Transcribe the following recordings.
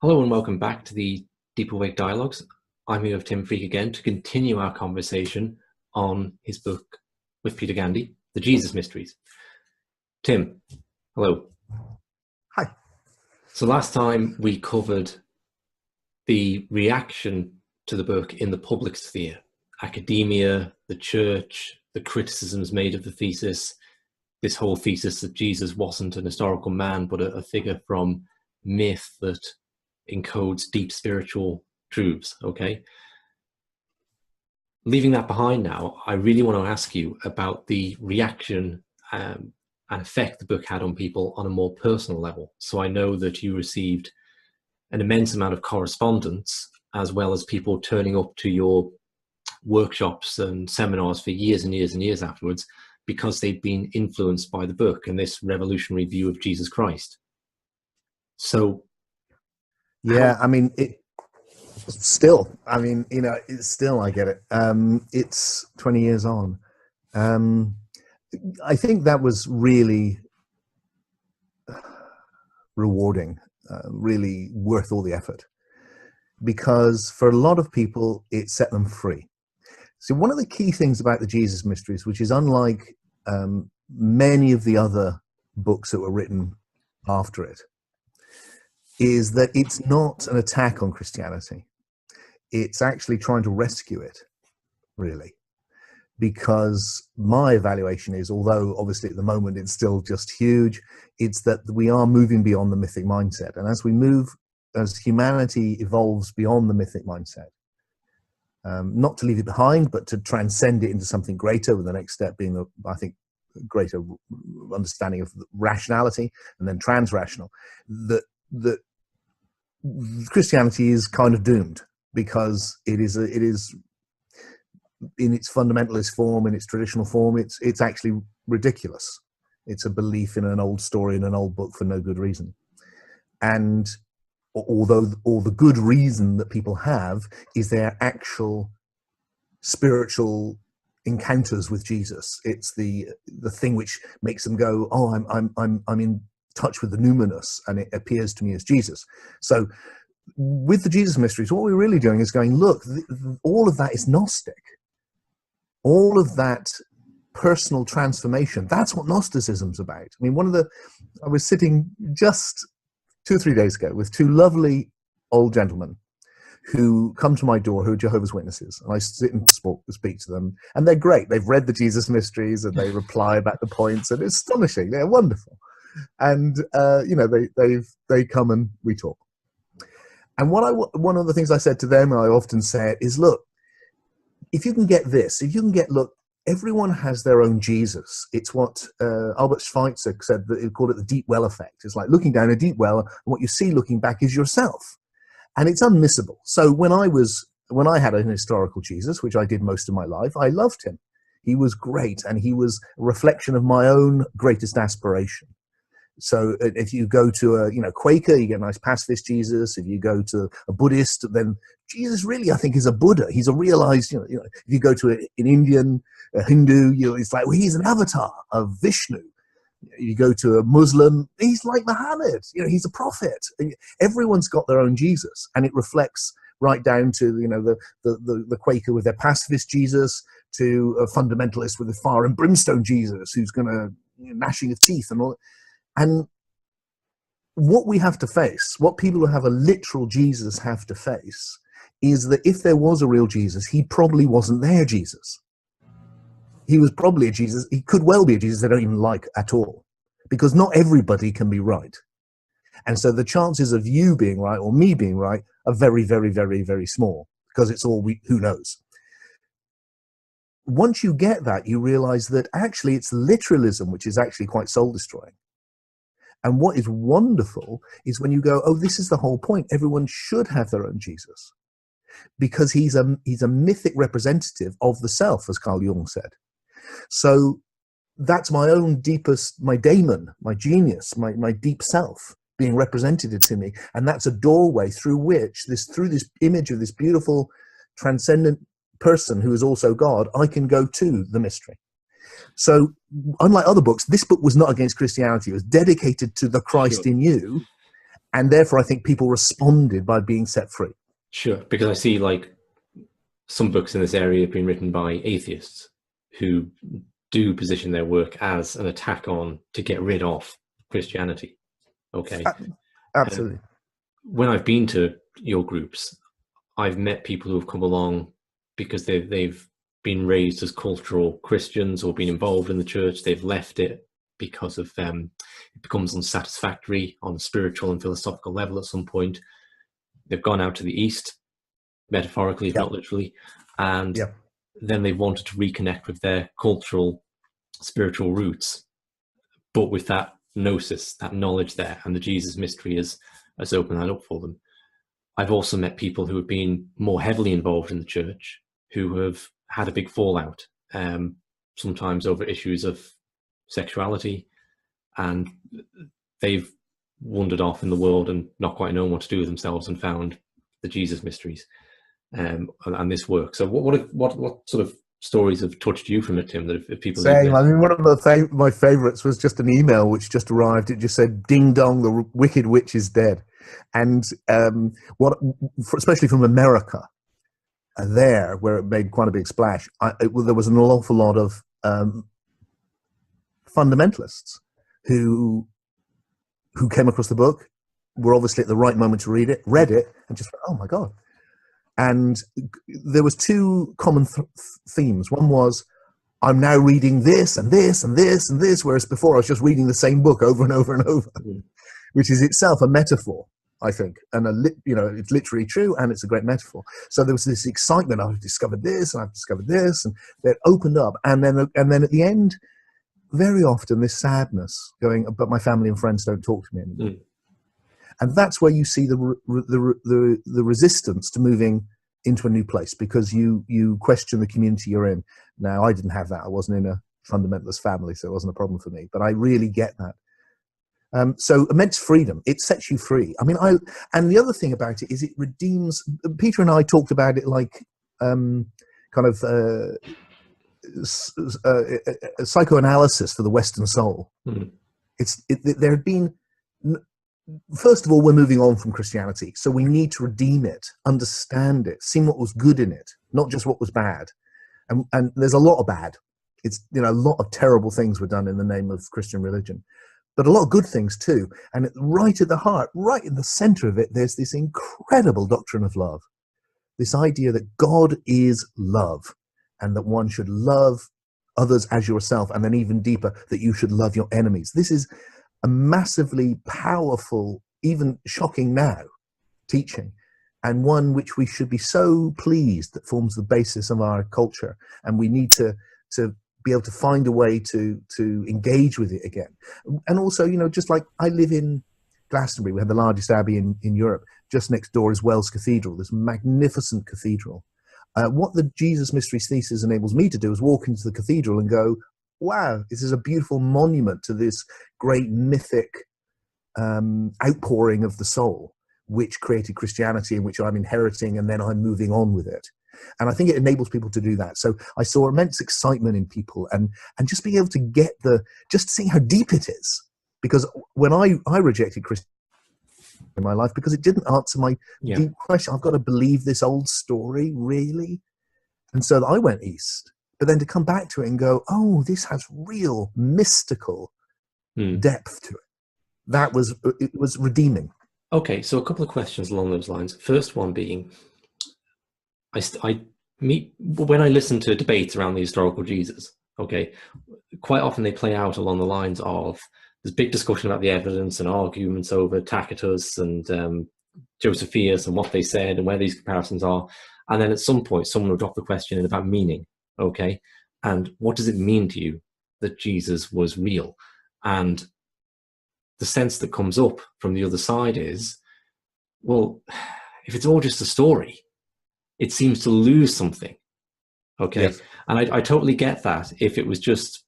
Hello and welcome back to the Deep Awake Dialogues. I'm here with Tim Freke again to continue our conversation on his book with Peter Gandy, The Jesus Mysteries. Tim, hello. Hi. So last time we covered the reaction to the book in the public sphere, academia, the church, the criticisms made of the thesis, this whole thesis that Jesus wasn't an historical man but a figure from myth that encodes deep spiritual truths. Okay, leaving that behind now, I really want to ask you about the reaction and effect the book had on people on a more personal level. So I know that you received an immense amount of correspondence, as well as people turning up to your workshops and seminars for years and years and years afterwards, because they'd been influenced by the book and this revolutionary view of Jesus Christ. So yeah, I mean, it's still, I get it. It's 20 years on. I think that was really rewarding, really worth all the effort, because for a lot of people, it set them free. So one of the key things about the Jesus Mysteries, which is unlike many of the other books that were written after it, is that it's not an attack on Christianity. It's actually trying to rescue it, really. Because my evaluation is, although obviously at the moment it's still just huge, it's that we are moving beyond the mythic mindset. And as humanity evolves beyond the mythic mindset, not to leave it behind, but to transcend it into something greater, with the next step being, I think, greater understanding of rationality, and then trans-rational, that Christianity is kind of doomed, because it is in its fundamentalist form, in its traditional form, it's actually ridiculous. It's a belief in an old story in an old book for no good reason. And although all the good reason that people have is their actual spiritual encounters with Jesus. It's the thing which makes them go, oh, I'm in touch with the numinous, and it appears to me as Jesus. So with the Jesus Mysteries, what we're really doing is going, look, all of that is Gnostic. All of that personal transformation, that's what Gnosticism's about. I mean, I was sitting just 2 or 3 days ago with 2 lovely old gentlemen who come to my door, who are Jehovah's Witnesses, and I sit and speak to them, and they're great. They've read the Jesus Mysteries, and they reply about the points, and it's astonishing. They're wonderful. And they come and we talk. And one of the things I said to them, and I often say it, is, look, if you can get this, look, everyone has their own Jesus. It's what Albert Schweitzer said, that he called it the deep well effect. It's like looking down a deep well, and what you see looking back is yourself. And it's unmissable. So when I had an historical Jesus, which I did most of my life, I loved him. He was great, and he was a reflection of my own greatest aspiration. So if you go to a Quaker, you get a nice pacifist Jesus. If you go to a Buddhist, then Jesus really, I think, is a Buddha. He's a realized, if you go to an Indian, a Hindu, it's like, well, he's an avatar of Vishnu. You go to a Muslim, he's like Muhammad. He's a prophet. Everyone's got their own Jesus, and it reflects right down to the Quaker with their pacifist Jesus, to a fundamentalist with a fire and brimstone Jesus who's going to gnashing of teeth and all. And what we have to face, what people who have a literal Jesus have to face, is that if there was a real Jesus, he probably wasn't their Jesus. He was probably a Jesus. He could well be a Jesus they don't even like at all, because not everybody can be right. And so the chances of you being right or me being right are very, very, very, very small, because it's all who knows. Once you get that, you realize that actually it's literalism which is actually quite soul-destroying. And what is wonderful is when you go, oh, this is the whole point. Everyone should have their own Jesus, because he's a mythic representative of the self, as Carl Jung said. So that's my own deepest, my daemon, my genius, my deep self being represented to me. And that's a doorway through which through this image of this beautiful transcendent person who is also God, I can go to the mystery. So unlike other books, this book was not against Christianity. It was dedicated to the Christ in you. And therefore, I think people responded by being set free. Sure, because I see like some books in this area have been written by atheists who do position their work as an attack on to get rid of Christianity. Okay. Absolutely. When I've been to your groups, I've met people who have come along because they've been raised as cultural Christians or been involved in the church. They've left it because of it becomes unsatisfactory on a spiritual and philosophical level at some point. They've gone out to the East, metaphorically, if not literally, and then they wanted to reconnect with their cultural, spiritual roots, but with that gnosis, that knowledge there, and the Jesus mystery has opened that up for them. I've also met people who have been more heavily involved in the church, who have had a big fallout, sometimes over issues of sexuality, and they've wandered off in the world and not quite known what to do with themselves, and found the Jesus mysteries and this work. So what sort of stories have touched you from it, Tim, that if people Same. I mean, one of my favorites was just an email which just arrived. It just said, "Ding dong, the wicked witch is dead." And especially from America, there where it made quite a big splash, there was an awful lot of fundamentalists who came across the book, were obviously at the right moment to read it, and just went, "Oh my God." And there was two common themes. One was, I'm now reading this and this and this and this, whereas before I was just reading the same book over and over and over, which is itself a metaphor, I think. And, it's literally true, and it's a great metaphor. So there was this excitement. I've discovered this, and I've discovered this, and it opened up. And then at the end, very often this sadness going, but my family and friends don't talk to me anymore. And that's where you see the resistance to moving into a new place, because you question the community you're in. Now, I didn't have that. I wasn't in a fundamentalist family, so it wasn't a problem for me. But I really get that. So immense freedom. It sets you free. I mean, and the other thing about it is it redeems. Peter and I talked about it like psychoanalysis for the Western soul. There had been. First of all, we're moving on from Christianity, so we need to redeem it, understand it, see what was good in it, not just what was bad. And there's a lot of bad. It's, a lot of terrible things were done in the name of Christian religion, but a lot of good things too. And right at the heart, right in the center of it, there's this incredible doctrine of love. This idea that God is love, and that one should love others as yourself, and then even deeper, that you should love your enemies. This is a massively powerful, even shocking now, teaching, and one which we should be so pleased that forms the basis of our culture. And we need to be able to find a way to engage with it again. And also, just like I live in Glastonbury, we have the largest abbey in Europe. Just next door is Wells Cathedral, this magnificent cathedral. What the Jesus Mysteries thesis enables me to do is walk into the cathedral and go, wow, this is a beautiful monument to this great mythic outpouring of the soul, which created Christianity, and which I'm inheriting, and then I'm moving on with it. And I think it enables people to do that. So I saw immense excitement in people, and just being able to get just seeing how deep it is. Because when I rejected Christianity in my life, because it didn't answer my deep question, I've got to believe this old story, really? And so I went east. But then to come back to it and go, oh, this has real mystical depth to it. It was redeeming. Okay, so a couple of questions along those lines. First one being, when I listen to debates around the historical Jesus, okay, quite often they play out along the lines of, there's big discussion about the evidence and arguments over Tacitus and Josephus and what they said and where these comparisons are. And then at some point, someone will drop the question in about meaning. Okay, and what does it mean to you that Jesus was real? And the sense that comes up from the other side is, well, if it's all just a story, it seems to lose something. Okay, yes. And I totally get that if it was just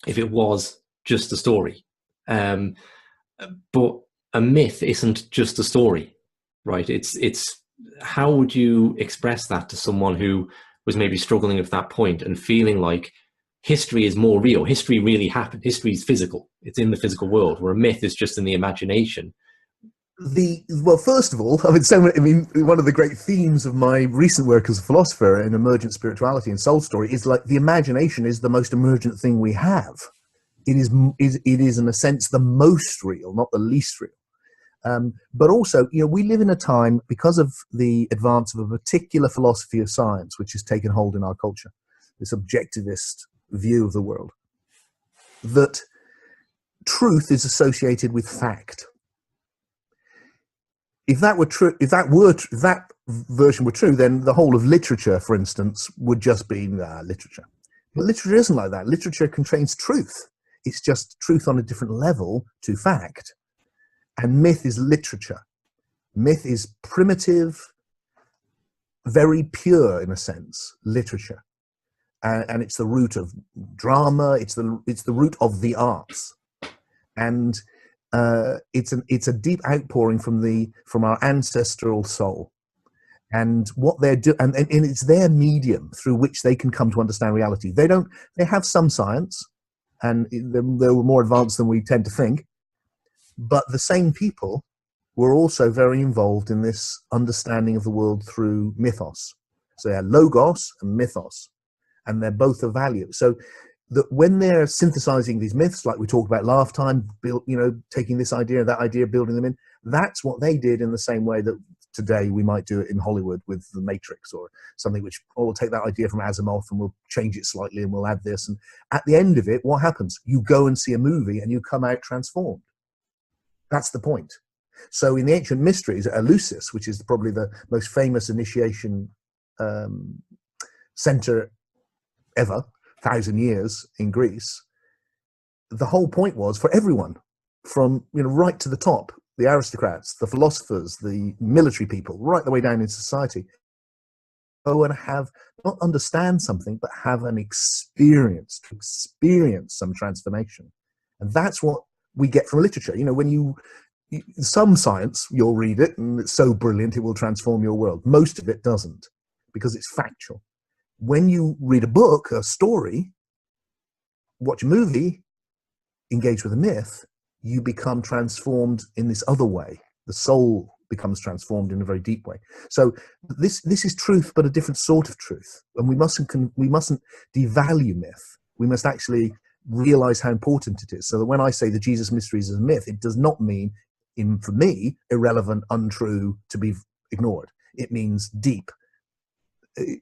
a story. But a myth isn't just a story, right? It's how would you express that to someone who was maybe struggling at that point and feeling like history is more real? History really happened. History is physical. It's in the physical world, where a myth is just in the imagination. Well, first of all, one of the great themes of my recent work as a philosopher in emergent spirituality and soul story is like the imagination is the most emergent thing we have. It is in a sense the most real, not the least real. But also, we live in a time, because of the advance of a particular philosophy of science, which has taken hold in our culture, this objectivist view of the world, that truth is associated with fact. If that were true, if that version were true, then the whole of literature, for instance, would just be literature. But literature isn't like that. Literature contains truth. It's just truth on a different level to fact. And myth is literature. Myth is primitive, very pure, in a sense, literature. And it's the root of drama. It's the root of the arts. And it's a deep outpouring from our ancestral soul. And what they're doing, and it's their medium through which they can come to understand reality. They have some science, and they were more advanced than we tend to think. But the same people were also very involved in this understanding of the world through mythos. So they had logos and mythos, and they're both of value. So that when they're synthesizing these myths, like we talked about last time, taking this idea, that idea, building them in, that's what they did in the same way that today we might do it in Hollywood with The Matrix or something, which we'll take that idea from Asimov and we'll change it slightly and we'll add this. And at the end of it, what happens? You go and see a movie and you come out transformed. That's the point. So in the ancient mysteries, Eleusis, which is probably the most famous initiation center ever, 1,000 years in Greece, the whole point was for everyone, from right to the top, the aristocrats, the philosophers, the military people, right the way down in society, go and have, not understand something, but have an experience, to experience some transformation. And that's what we get from literature. When some science, you'll read it and it's so brilliant it will transform your world. Most of it doesn't, because it's factual. When you read a book, a story, watch a movie, engage with a myth, you become transformed in this other way. The soul becomes transformed in a very deep way. So this is truth, but a different sort of truth. And we mustn't devalue myth. We must actually realize how important it is. So that when I say the Jesus mysteries is a myth, it does not mean, for me, irrelevant, untrue, to be ignored. It means deep,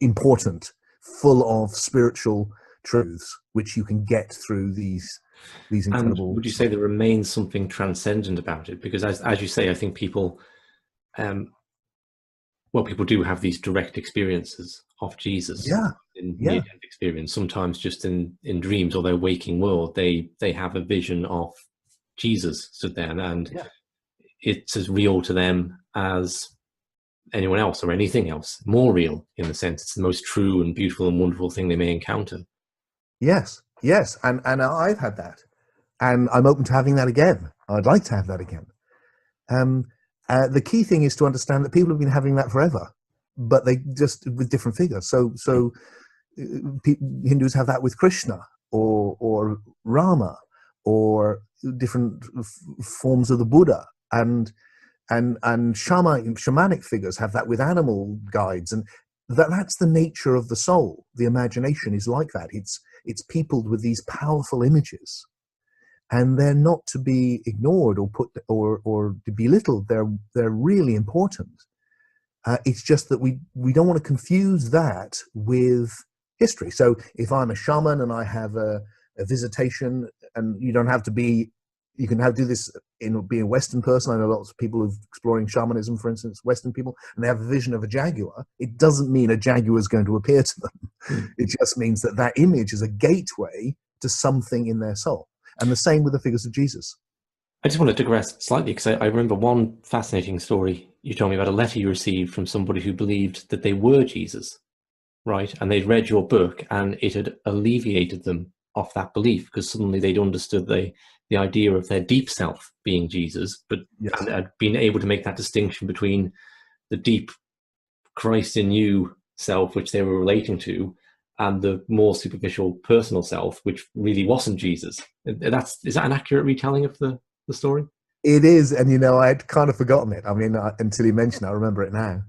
important, full of spiritual truths, which you can get through these incredible. And would you say there remains something transcendent about it? Because as you say, I think people, people do have these direct experiences of Jesus. In near-death experience, sometimes just in dreams or their waking world, they have a vision of Jesus stood there, and it's as real to them as anyone else or anything else, more real in the sense it's the most true and beautiful and wonderful thing they may encounter. Yes, and I've had that, and I'm open to having that again. I'd like to have that again. The key thing is to understand that people have been having that forever, but they just with different figures. So Hindus have that with Krishna or Rama or different forms of the Buddha, and shamanic figures have that with animal guides, and that's the nature of the soul. The imagination is like that. It's peopled with these powerful images, and they're not to be ignored or put or belittled. They're really important. It's just that we don't want to confuse that with history. So if I'm a shaman and I have a visitation, and you don't have to be, you can do this in being a Western person. I know lots of people who's exploring shamanism, for instance, Western people, and they have a vision of a jaguar. It doesn't mean a jaguar is going to appear to them. It just means that image is a gateway to something in their soul. And the same with the figures of Jesus. I just want to digress slightly, because I remember one fascinating story you told me about, a letter you received from somebody who believed that they were Jesus, right? And they'd read your book and it had alleviated them of that belief, because suddenly they'd understood the idea of their deep self being Jesus, but and had been able to make that distinction between the deep Christ in you self, which they were relating to, and the more superficial personal self, which really wasn't Jesus. Is that an accurate retelling of the story? It is, and I'd kind of forgotten it. I mean, until you mentioned it, I remember it now.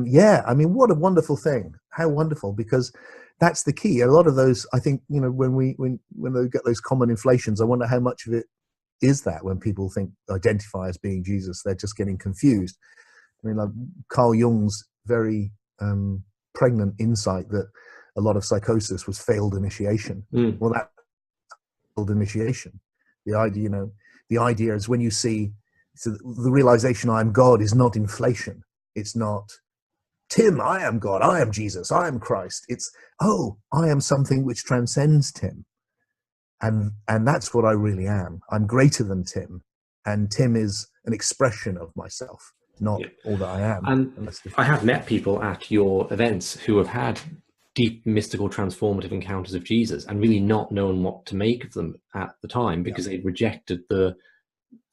Yeah, I mean, what a wonderful thing! How wonderful, because that's the key. A lot of those, I think, when they get those common inflations, I wonder how much of it is that when people identify as being Jesus, they're just getting confused. I mean, like Carl Jung's very pregnant insight that a lot of psychosis was failed initiation. Well, that failed initiation. The idea is when you see the realization I am God is not inflation. It's not, Tim, I am God, I am Jesus, I am Christ. It's, oh, I am something which transcends Tim. And that's what I really am. I'm greater than Tim. And Tim is an expression of myself, not all that I am. And I have met people at your events who have had deep mystical transformative encounters of Jesus and really not known what to make of them at the time because they rejected the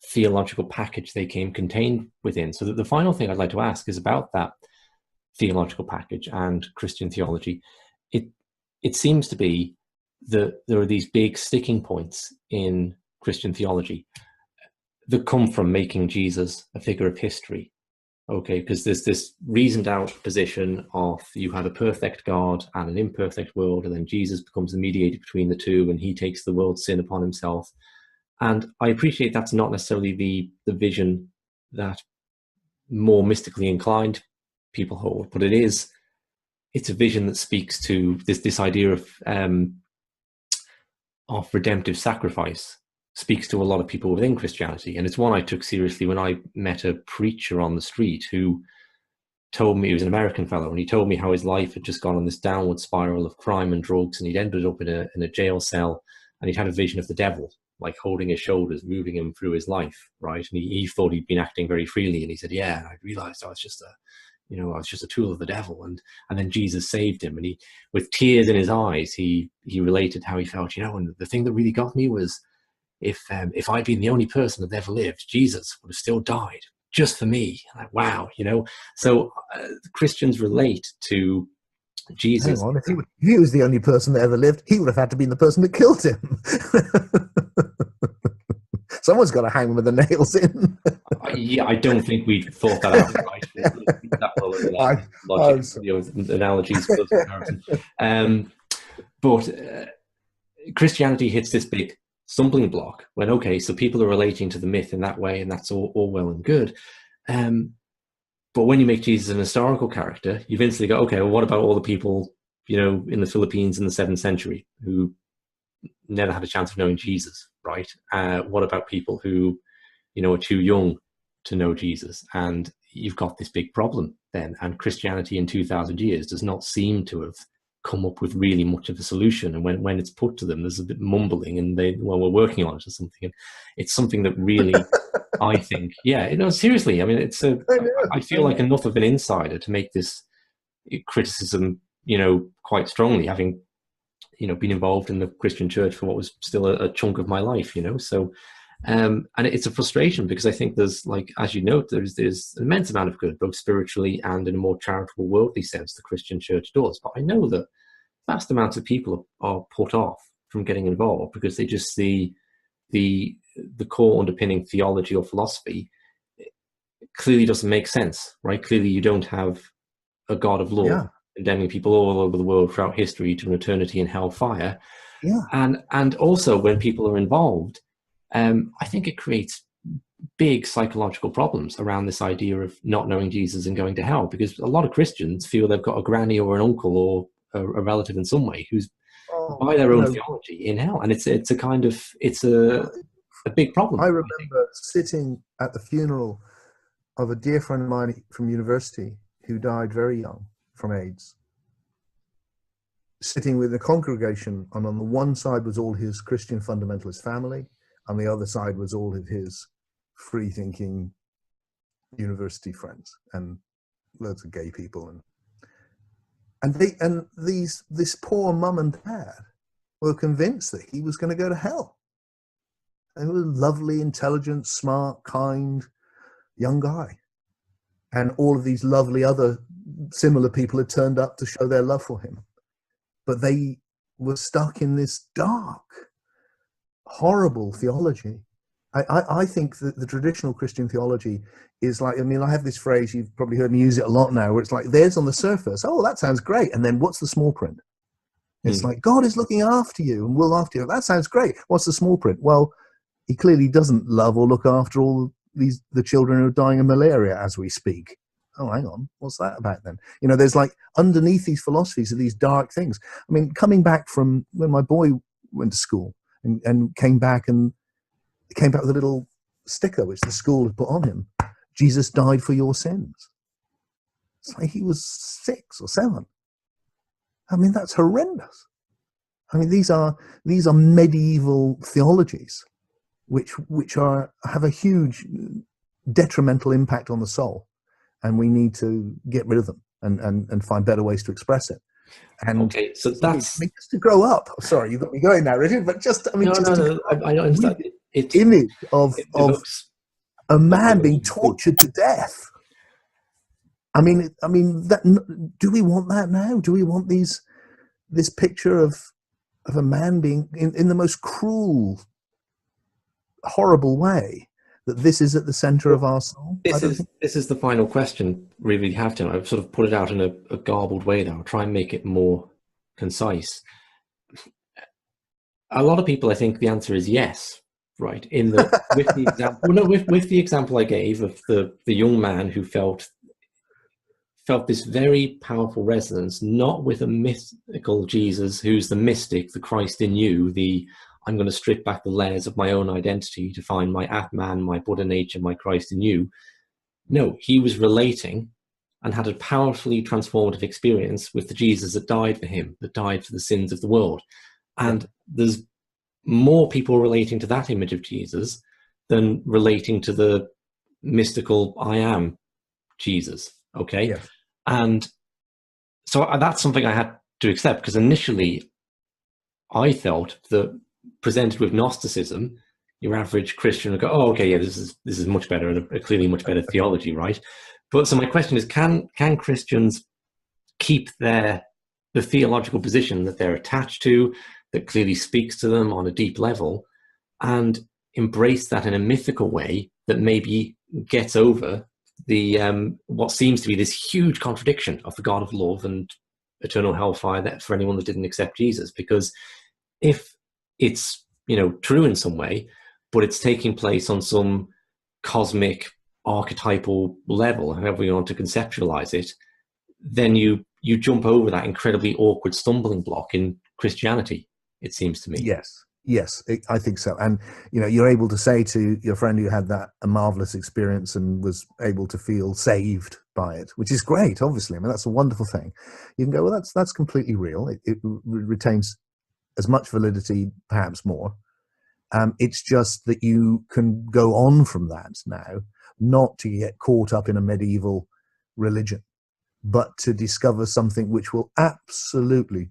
theological package they came contained within. So that the final thing I'd like to ask is about that theological package and Christian theology. It seems to be that there are these big sticking points in Christian theology that come from making Jesus a figure of history. Okay, because there's this reasoned out position of you have a perfect God and an imperfect world, and then Jesus becomes the mediator between the two, and he takes the world's sin upon himself. And I appreciate that's not necessarily the vision that more mystically inclined people hold, but it's a vision that speaks to this idea of redemptive sacrifice, speaks to a lot of people within Christianity. And it's one I took seriously when I met a preacher on the street who told me, he was an American fellow, and he told me how his life had just gone on this downward spiral of crime and drugs, and he'd ended up in a jail cell, and he'd had a vision of the devil, like holding his shoulders, moving him through his life, right? And he thought he'd been acting very freely, and he said, yeah, I realized I was just a tool of the devil. And then Jesus saved him. And he, with tears in his eyes, he related how he felt, and the thing that really got me was, if I'd been the only person that ever lived, Jesus would have still died just for me. Like, wow, So Christians relate to Jesus. Hang on, if he was the only person that ever lived, he would have had to be the person that killed him. Someone's got to hang him with the nails in. I don't think we thought that out, right? Logic, analogies, but Christianity hits this big stumbling block when, okay, so people are relating to the myth in that way, and that's all well and good. But when you make Jesus an historical character, you've instantly got, okay, well, what about all the people, in the Philippines in the 7th century who never had a chance of knowing Jesus, right? What about people who, are too young to know Jesus? And you've got this big problem then. And Christianity in 2,000 years does not seem to have come up with really much of a solution. And when it's put to them, there's a bit mumbling, and we're working on it or something. And it's something that really, I think, seriously. I mean, I feel like enough of an insider to make this criticism, quite strongly, having, been involved in the Christian church for what was still a chunk of my life, So, and it's a frustration because I think there's, like, as you note, there's an immense amount of good, both spiritually and in a more charitable, worldly sense, the Christian church does. But I know that vast amounts of people are put off from getting involved because they just see the core underpinning theology or philosophy clearly doesn't make sense, right? Clearly you don't have a God of law condemning people all over the world throughout history to an eternity in hellfire. Yeah. And also when people are involved, I think it creates big psychological problems around this idea of not knowing Jesus and going to hell, because a lot of Christians feel they've got a granny or an uncle or a relative in some way who's by their own theology in hell. And it's a big problem. I remember sitting at the funeral of a dear friend of mine from university who died very young from AIDS, sitting with a congregation, and on the one side was all his Christian fundamentalist family, and the other side was all of his free-thinking university friends and loads of gay people, and this poor mum and dad were convinced that he was going to go to hell. And he was a lovely, intelligent, smart, kind young guy, and all of these lovely other similar people had turned up to show their love for him, but they were stuck in this dark, horrible theology. I think that the traditional Christian theology is like, I mean, I have this phrase, you've probably heard me use it a lot now, where it's like, there's on the surface, oh, that sounds great. And then what's the small print? It's like, God is looking after you and will after you. That sounds great. What's the small print? Well, he clearly doesn't love or look after all the children who are dying of malaria as we speak. Oh, hang on. What's that about then? You know, there's like underneath these philosophies are these dark things. I mean, coming back from when my boy went to school and came back with a little sticker which the school had put on him. Jesus died for your sins. It's like he was 6 or 7. I mean, that's horrendous. I mean, these are medieval theologies which have a huge detrimental impact on the soul, and we need to get rid of them and find better ways to express it. And okay, so that's, I mean, just to grow up. Sorry, you've got me going now, Richard. But just, I mean, I understand. Image of a man being evokes tortured to death. I mean, that, do we want that now? Do we want this picture of a man being in the most cruel, horrible way? That this is at the center of our soul? This is the final question we really have to. I've sort of put it out in a garbled way there. I'll try and make it more concise. A lot of people, I think the answer is yes, right? In the with the example, no, with the example I gave of the young man who felt this very powerful resonance, not with a mystical Jesus who's the mystic, the Christ in you, I'm going to strip back the layers of my own identity to find my Atman, my Buddha nature, my Christ in you. No, he was relating and had a powerfully transformative experience with the Jesus that died for him, that died for the sins of the world. And there's more people relating to that image of Jesus than relating to the mystical I am Jesus. Okay. Yes. And so that's something I had to accept, because initially I felt that presented with Gnosticism, your average Christian would go, oh, okay, yeah, this is much better, and a clearly much better theology, right? But so my question is, can Christians keep the theological position that they're attached to, that clearly speaks to them on a deep level, and embrace that in a mythical way that maybe gets over the what seems to be this huge contradiction of the God of love and eternal hellfire that for anyone that didn't accept Jesus? Because if it's, true in some way, but it's taking place on some cosmic archetypal level, however you want to conceptualize it, then you jump over that incredibly awkward stumbling block in Christianity, it seems to me. Yes, I think so. And you're able to say to your friend who had a marvelous experience and was able to feel saved by it, which is great, obviously. I mean, that's a wonderful thing. You can go, well, that's completely real. It retains as much validity, perhaps more. It's just that you can go on from that now, not to get caught up in a medieval religion, but to discover something which will absolutely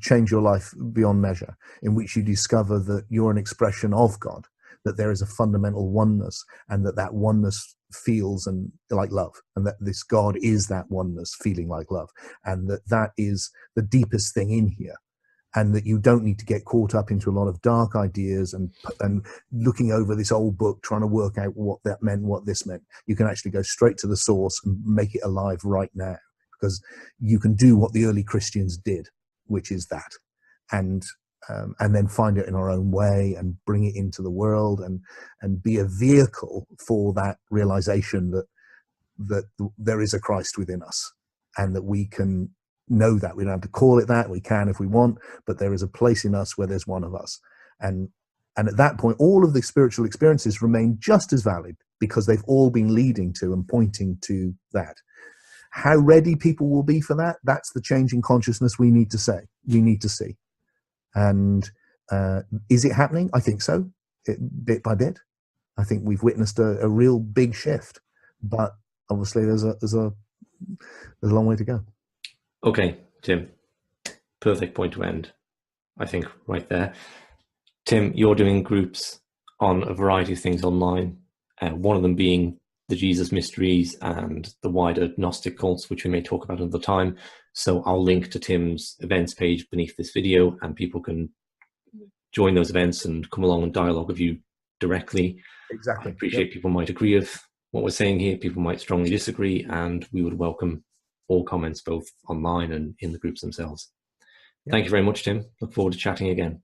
change your life beyond measure, in which you discover that you're an expression of God, that there is a fundamental oneness, and that oneness feels and like love, and that this God is that oneness feeling like love, and that is the deepest thing in here. And that you don't need to get caught up into a lot of dark ideas and looking over this old book, trying to work out what that meant, what this meant. You can actually go straight to the source and make it alive right now, because you can do what the early Christians did, which is that, and then find it in our own way and bring it into the world and be a vehicle for that realization that there is a Christ within us, and that we can know that. We don't have to call it that. We can if we want, but there is a place in us where there's one of us. And at that point, all of the spiritual experiences remain just as valid, because they've all been leading to and pointing to that. How ready people will be for that, that's the change in consciousness we need to see. And is it happening? I think so, bit by bit. I think we've witnessed a real big shift, but obviously there's a long way to go. Okay, Tim, perfect point to end, I think, right there. Tim, you're doing groups on a variety of things online, one of them being the Jesus mysteries and the wider Gnostic cults, which we may talk about another time. So I'll link to Tim's events page beneath this video, and people can join those events and come along and dialogue with you directly. I Exactly. appreciate people might agree with what we're saying here, people might strongly disagree, and we would welcome all comments both online and in the groups themselves. Yep. Thank you very much, Tim. Look forward to chatting again.